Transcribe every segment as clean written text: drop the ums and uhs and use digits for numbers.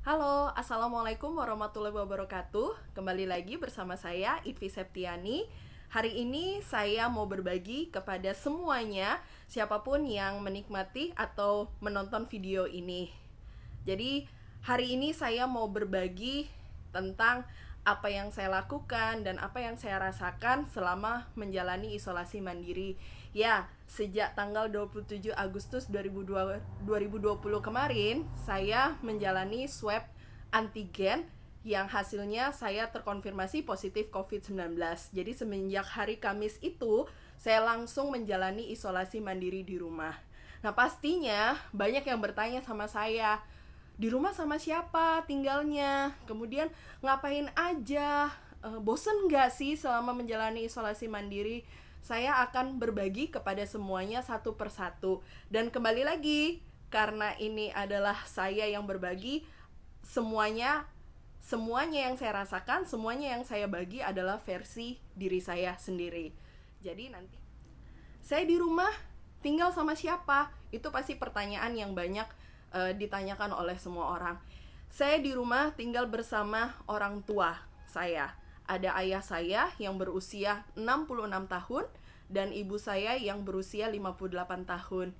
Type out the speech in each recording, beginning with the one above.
Halo, Assalamualaikum warahmatullahi wabarakatuh. Kembali lagi bersama saya, Itvi Septiani. Hari ini saya mau berbagi kepada semuanya, siapapun yang menikmati atau menonton video ini. Jadi, hari ini saya mau berbagi tentang apa yang saya lakukan dan apa yang saya rasakan selama menjalani isolasi mandiri. Ya, sejak tanggal 27 Agustus 2020 kemarin, saya menjalani swab antigen yang hasilnya saya terkonfirmasi positif COVID-19. Jadi semenjak hari Kamis itu, saya langsung menjalani isolasi mandiri di rumah. Nah, pastinya banyak yang bertanya sama saya, di rumah sama siapa tinggalnya, kemudian ngapain aja, bosen nggak sih selama menjalani isolasi mandiri. Saya akan berbagi kepada semuanya satu persatu. Dan kembali lagi, karena ini adalah saya yang berbagi, semuanya semuanya yang saya rasakan, semuanya yang saya bagi adalah versi diri saya sendiri. Jadi nanti saya di rumah tinggal sama siapa? Itu pasti pertanyaan yang banyak ditanyakan oleh semua orang. Saya di rumah tinggal bersama orang tua saya. Ada ayah saya yang berusia 66 tahun dan ibu saya yang berusia 58 tahun.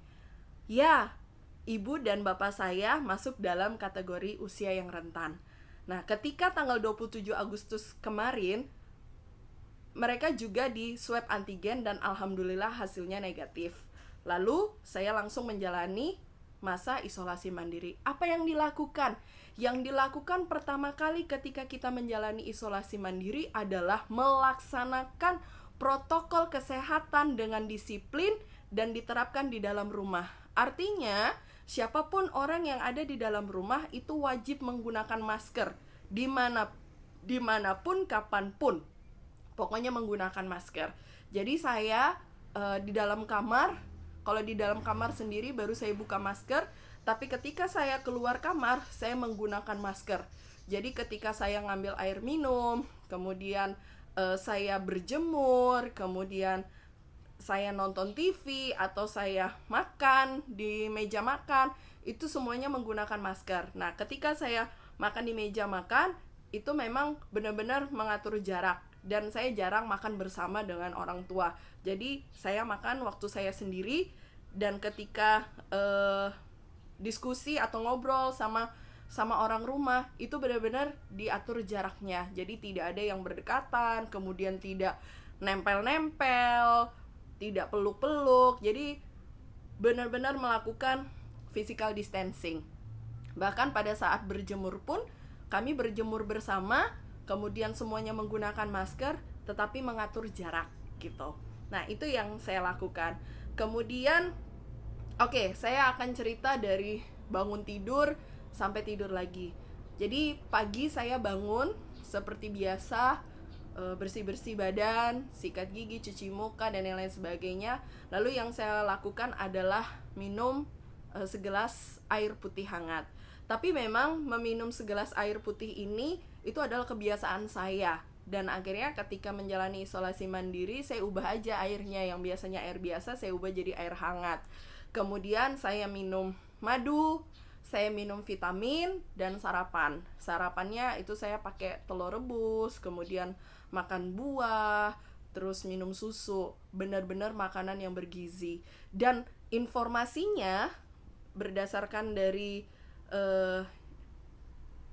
Ya, ibu dan bapak saya masuk dalam kategori usia yang rentan. Nah, ketika tanggal 27 Agustus kemarin, mereka juga di swab antigen dan alhamdulillah hasilnya negatif. Lalu saya langsung menjalani masa isolasi mandiri. Apa yang dilakukan? Yang dilakukan pertama kali ketika kita menjalani isolasi mandiri adalah melaksanakan protokol kesehatan dengan disiplin dan diterapkan di dalam rumah. Artinya, siapapun orang yang ada di dalam rumah itu wajib menggunakan masker dimanapun, kapanpun. Pokoknya menggunakan masker. Jadi saya di dalam kamar, kalau di dalam kamar sendiri baru saya buka masker, tapi ketika saya keluar kamar saya menggunakan masker. Jadi ketika saya ngambil air minum, kemudian saya berjemur, kemudian saya nonton TV atau saya makan di meja makan, itu semuanya menggunakan masker. Nah, ketika saya makan di meja makan, itu memang benar-benar mengatur jarak. Dan saya jarang makan bersama dengan orang tua. Jadi saya makan waktu saya sendiri. Dan ketika diskusi atau ngobrol sama orang rumah, itu benar-benar diatur jaraknya. Jadi tidak ada yang berdekatan, kemudian tidak nempel-nempel, tidak peluk-peluk. Jadi benar-benar melakukan physical distancing. Bahkan pada saat berjemur pun kami berjemur bersama, kemudian semuanya menggunakan masker tetapi mengatur jarak gitu. Nah, itu yang saya lakukan. Kemudian saya akan cerita dari bangun tidur sampai tidur lagi. Jadi pagi saya bangun seperti biasa, bersih-bersih badan, sikat gigi, cuci muka dan yang lain sebagainya. Lalu yang saya lakukan adalah minum segelas air putih hangat. Tapi memang meminum segelas air putih ini itu adalah kebiasaan saya. Dan akhirnya ketika menjalani isolasi mandiri, saya ubah aja airnya. Yang biasanya air biasa, saya ubah jadi air hangat. Kemudian saya minum madu, saya minum vitamin, dan sarapan. Sarapannya itu saya pakai telur rebus, kemudian makan buah, terus minum susu. Benar-benar makanan yang bergizi. Dan informasinya berdasarkan dari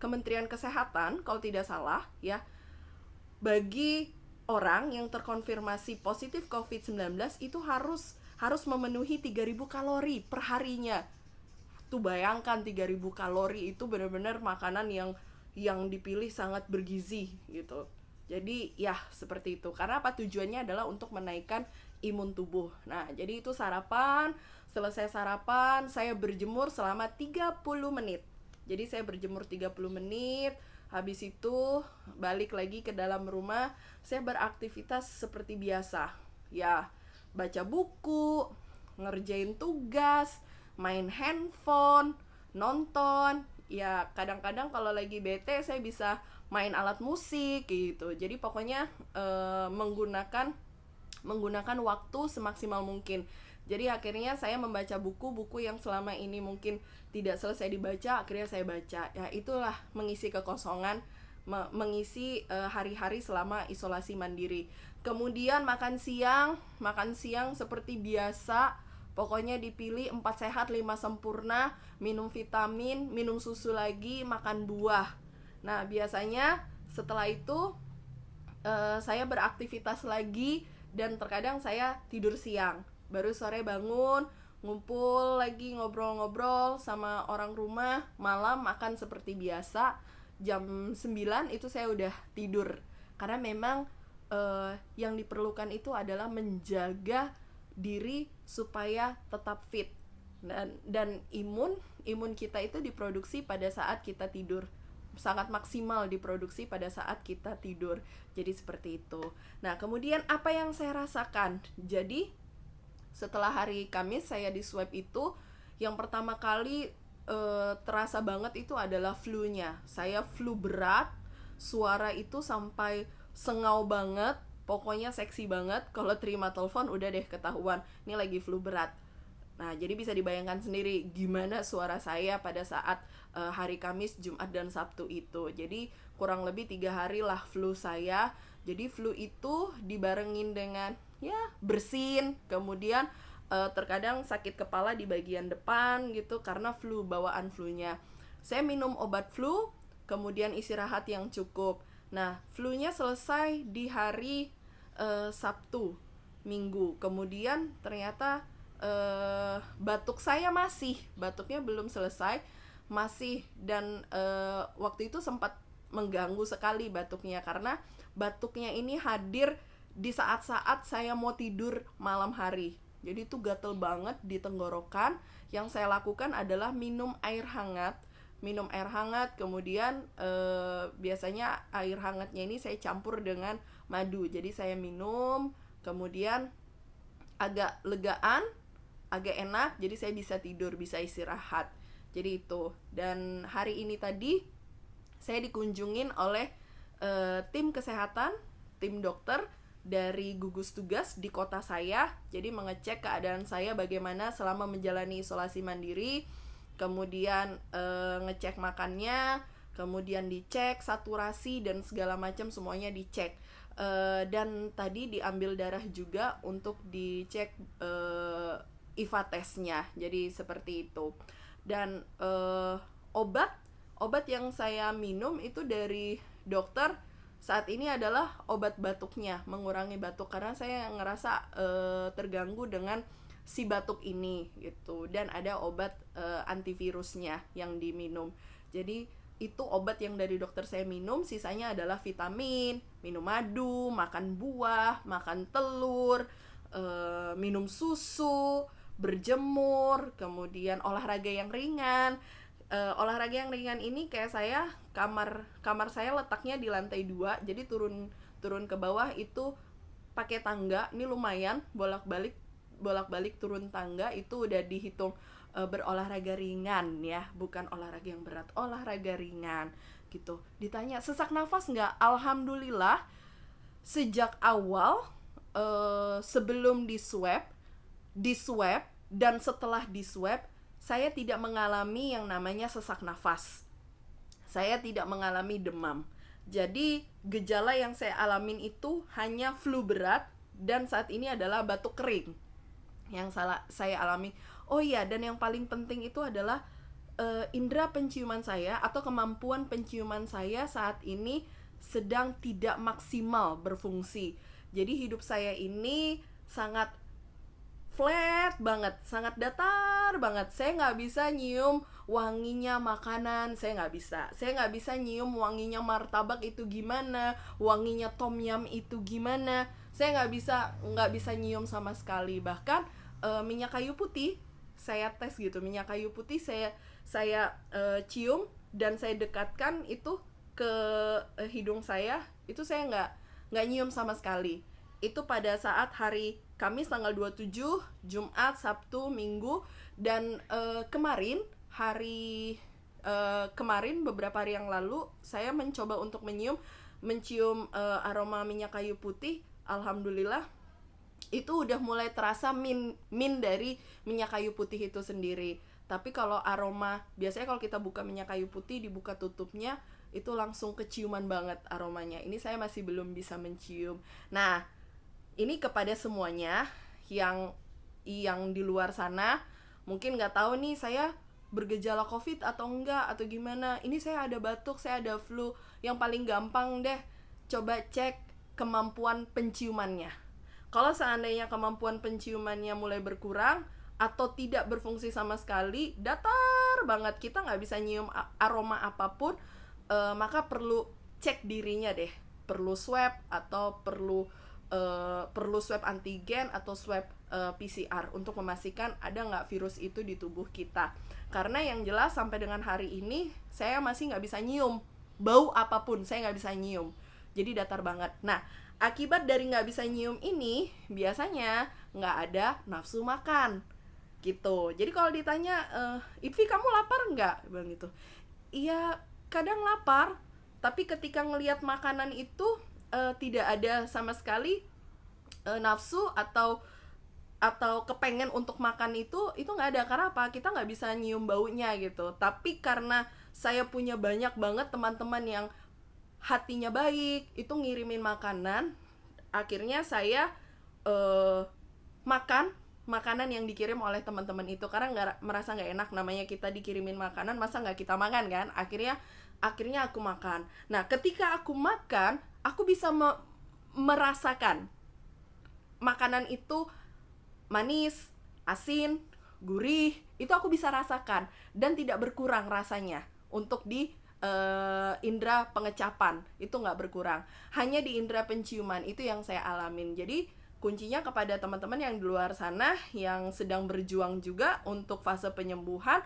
Kementerian Kesehatan kalau tidak salah ya, bagi orang yang terkonfirmasi positif COVID-19 itu harus memenuhi 3.000 kalori per harinya. Tuh bayangkan 3.000 kalori itu benar-benar makanan yang dipilih sangat bergizi gitu. Jadi ya seperti itu. Karena apa, tujuannya adalah untuk menaikkan imun tubuh. Nah, jadi itu sarapan. Selesai sarapan, saya berjemur selama 30 menit. Jadi saya berjemur 30 menit. Habis itu balik lagi ke dalam rumah. Saya beraktivitas seperti biasa. Ya, baca buku, ngerjain tugas, main handphone, nonton. Ya, kadang-kadang kalau lagi bete saya bisa main alat musik gitu. Jadi pokoknya menggunakan waktu semaksimal mungkin. Jadi akhirnya saya membaca buku-buku yang selama ini mungkin tidak selesai dibaca, akhirnya saya baca. Ya itulah mengisi kekosongan, mengisi hari-hari selama isolasi mandiri. Kemudian makan siang seperti biasa. Pokoknya dipilih 4 sehat 5 sempurna, minum vitamin, minum susu lagi, makan buah. Nah biasanya setelah itu saya beraktivitas lagi, dan terkadang saya tidur siang. Baru sore bangun, ngumpul lagi, ngobrol-ngobrol sama orang rumah. Malam makan seperti biasa. Jam 9 itu saya udah tidur. Karena memang yang diperlukan itu adalah menjaga diri supaya tetap fit. Dan imun kita itu diproduksi pada saat kita tidur, sangat maksimal diproduksi pada saat kita tidur. Jadi seperti itu. Nah kemudian apa yang saya rasakan? Jadi setelah hari Kamis saya di swab itu, yang pertama kali terasa banget itu adalah flu-nya. Saya flu berat, suara itu sampai sengau banget, pokoknya seksi banget. Kalau terima telepon udah deh ketahuan, ini lagi flu berat. Nah jadi bisa dibayangkan sendiri gimana suara saya pada saat hari Kamis, Jumat, dan Sabtu itu. Jadi kurang lebih 3 hari lah flu saya. Jadi flu itu dibarengin dengan ya bersin, kemudian terkadang sakit kepala di bagian depan gitu karena flu, bawaan flu-nya. Saya minum obat flu, kemudian istirahat yang cukup. Nah flu-nya selesai di hari Sabtu Minggu. Kemudian ternyata batuk saya batuknya belum selesai, masih. Dan waktu itu sempat mengganggu sekali batuknya, karena batuknya ini hadir di saat-saat saya mau tidur malam hari. Jadi itu gatel banget di tenggorokan. Yang saya lakukan adalah minum air hangat, kemudian biasanya air hangatnya ini saya campur dengan madu. Jadi saya minum, kemudian agak legaan, agak enak, jadi saya bisa tidur, bisa istirahat. Jadi itu. Dan hari ini tadi saya dikunjungin oleh tim kesehatan, tim dokter dari gugus tugas di kota saya. Jadi mengecek keadaan saya bagaimana selama menjalani isolasi mandiri, kemudian ngecek makannya, kemudian dicek saturasi dan segala macam, semuanya dicek. Dan tadi diambil darah juga untuk dicek IVA testnya. Jadi seperti itu. Dan obat yang saya minum itu dari dokter saat ini adalah obat batuknya, mengurangi batuk, karena saya ngerasa terganggu dengan si batuk ini gitu. Dan ada obat antivirusnya yang diminum. Jadi itu obat yang dari dokter saya minum. Sisanya adalah vitamin, minum madu, makan buah, makan telur, minum susu, berjemur, kemudian olahraga yang ringan. Olahraga yang ringan ini kayak saya, kamar saya letaknya di lantai 2, jadi turun ke bawah itu pakai tangga. Ini lumayan, bolak-balik turun tangga itu udah dihitung berolahraga ringan ya, bukan olahraga yang berat, olahraga ringan gitu. Ditanya sesak nafas nggak? Alhamdulillah sejak awal, sebelum di swab dan setelah di swab, saya tidak mengalami yang namanya sesak nafas. Saya tidak mengalami demam. Jadi gejala yang saya alamin itu hanya flu berat, dan saat ini adalah batuk kering yang saya alami. Oh iya, dan yang paling penting itu adalah indera penciuman saya atau kemampuan penciuman saya saat ini sedang tidak maksimal berfungsi. Jadi hidup saya ini sangat flat banget, sangat datar banget. Saya nggak bisa nyium wanginya makanan, saya nggak bisa nyium wanginya martabak itu gimana, wanginya tom yum itu gimana. Saya nggak bisa nyium sama sekali. Bahkan minyak kayu putih saya tes gitu, minyak kayu putih saya cium dan saya dekatkan itu ke hidung saya, itu saya nggak nyium sama sekali. Itu pada saat hari Kamis tanggal 27, Jumat, Sabtu, Minggu. Dan kemarin beberapa hari yang lalu saya mencoba untuk mencium aroma minyak kayu putih. Alhamdulillah itu udah mulai terasa min dari minyak kayu putih itu sendiri. Tapi kalau aroma, biasanya kalau kita buka minyak kayu putih, dibuka tutupnya, itu langsung keciuman banget aromanya. Ini saya masih belum bisa mencium. Nah, ini kepada semuanya yang di luar sana mungkin nggak tahu nih saya bergejala COVID atau enggak atau gimana. Ini saya ada batuk, saya ada flu. Yang paling gampang deh, coba cek kemampuan penciumannya. Kalau seandainya kemampuan penciumannya mulai berkurang atau tidak berfungsi sama sekali, datar banget, kita nggak bisa nyium aroma apapun, maka perlu cek dirinya deh. Perlu swab atau perlu swab antigen atau swab PCR untuk memastikan ada nggak virus itu di tubuh kita. Karena yang jelas sampai dengan hari ini saya masih nggak bisa nyium bau apapun, saya nggak bisa nyium. Jadi datar banget. Nah, akibat dari nggak bisa nyium ini biasanya nggak ada nafsu makan gitu. Jadi kalau ditanya, Itvi kamu lapar nggak? Bilang gitu. Iya, kadang lapar, tapi ketika ngelihat makanan itu tidak ada sama sekali nafsu atau kepengen untuk makan itu nggak ada. Karena apa? Kita nggak bisa nyium baunya gitu. Tapi karena saya punya banyak banget teman-teman yang hatinya baik, itu ngirimin makanan, akhirnya saya makan makanan yang dikirim oleh teman-teman itu. Karena merasa nggak enak, namanya kita dikirimin makanan, masa nggak kita makan kan? Akhirnya aku makan. Nah, ketika aku makan, aku bisa merasakan makanan itu manis, asin, gurih, itu aku bisa rasakan dan tidak berkurang rasanya. Untuk di indera pengecapan itu nggak berkurang, hanya di indera penciuman itu yang saya alamin. Jadi kuncinya kepada teman-teman yang di luar sana yang sedang berjuang juga untuk fase penyembuhan,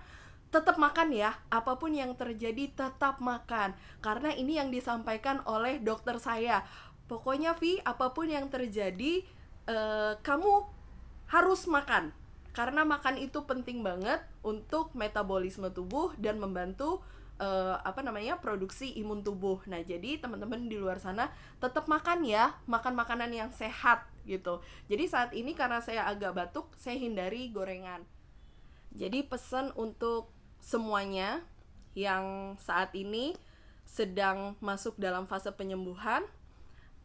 tetap makan ya, apapun yang terjadi tetap makan. Karena ini yang disampaikan oleh dokter saya. Pokoknya Vi, apapun yang terjadi, kamu harus makan. Karena makan itu penting banget untuk metabolisme tubuh dan membantu produksi imun tubuh. Nah, jadi teman-teman di luar sana tetap makan ya, makan makanan yang sehat gitu. Jadi saat ini karena saya agak batuk, saya hindari gorengan. Jadi pesan untuk semuanya yang saat ini sedang masuk dalam fase penyembuhan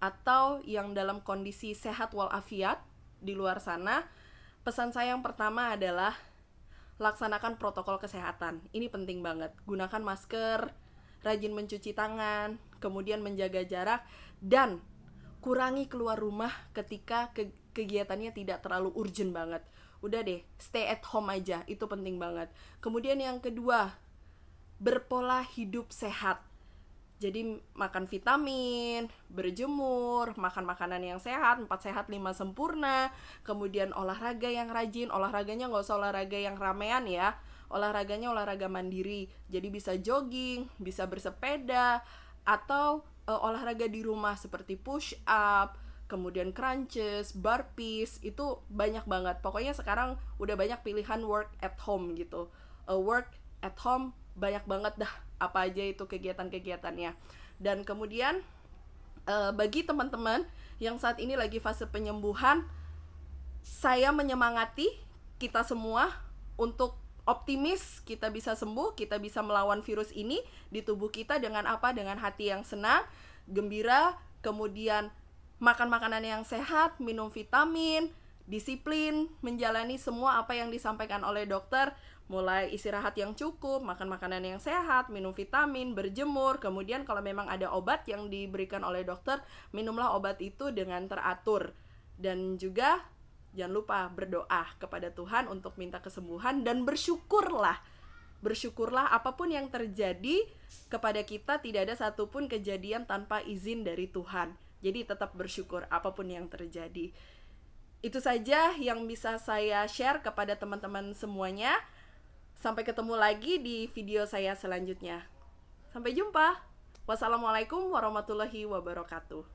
atau yang dalam kondisi sehat walafiat di luar sana, pesan saya yang pertama adalah laksanakan protokol kesehatan. Ini penting banget. Gunakan masker, rajin mencuci tangan, kemudian menjaga jarak, dan kurangi keluar rumah ketika kegiatannya tidak terlalu urgent banget. Udah deh, stay at home aja, itu penting banget. Kemudian yang kedua, berpola hidup sehat. Jadi makan vitamin, berjemur, makan makanan yang sehat, 4 sehat 5 sempurna. Kemudian olahraga yang rajin, olahraganya gak usah olahraga yang ramean ya, olahraganya olahraga mandiri. Jadi bisa jogging, bisa bersepeda, atau olahraga di rumah seperti push up, kemudian crunches, burpees, itu banyak banget. Pokoknya sekarang udah banyak pilihan work at home gitu. Work at home banyak banget dah, apa aja itu kegiatan-kegiatannya. Dan kemudian bagi teman-teman yang saat ini lagi fase penyembuhan, saya menyemangati kita semua untuk optimis, kita bisa sembuh, kita bisa melawan virus ini di tubuh kita dengan apa? Dengan hati yang senang, gembira, kemudian makan makanan yang sehat, minum vitamin, disiplin, menjalani semua apa yang disampaikan oleh dokter, mulai istirahat yang cukup, makan makanan yang sehat, minum vitamin, berjemur, kemudian kalau memang ada obat yang diberikan oleh dokter, minumlah obat itu dengan teratur. Dan juga jangan lupa berdoa kepada Tuhan untuk minta kesembuhan dan bersyukurlah. Bersyukurlah apapun yang terjadi kepada kita, tidak ada satupun kejadian tanpa izin dari Tuhan. Jadi tetap bersyukur apapun yang terjadi. Itu saja yang bisa saya share kepada teman-teman semuanya. Sampai ketemu lagi di video saya selanjutnya. Sampai jumpa. Wassalamualaikum warahmatullahi wabarakatuh.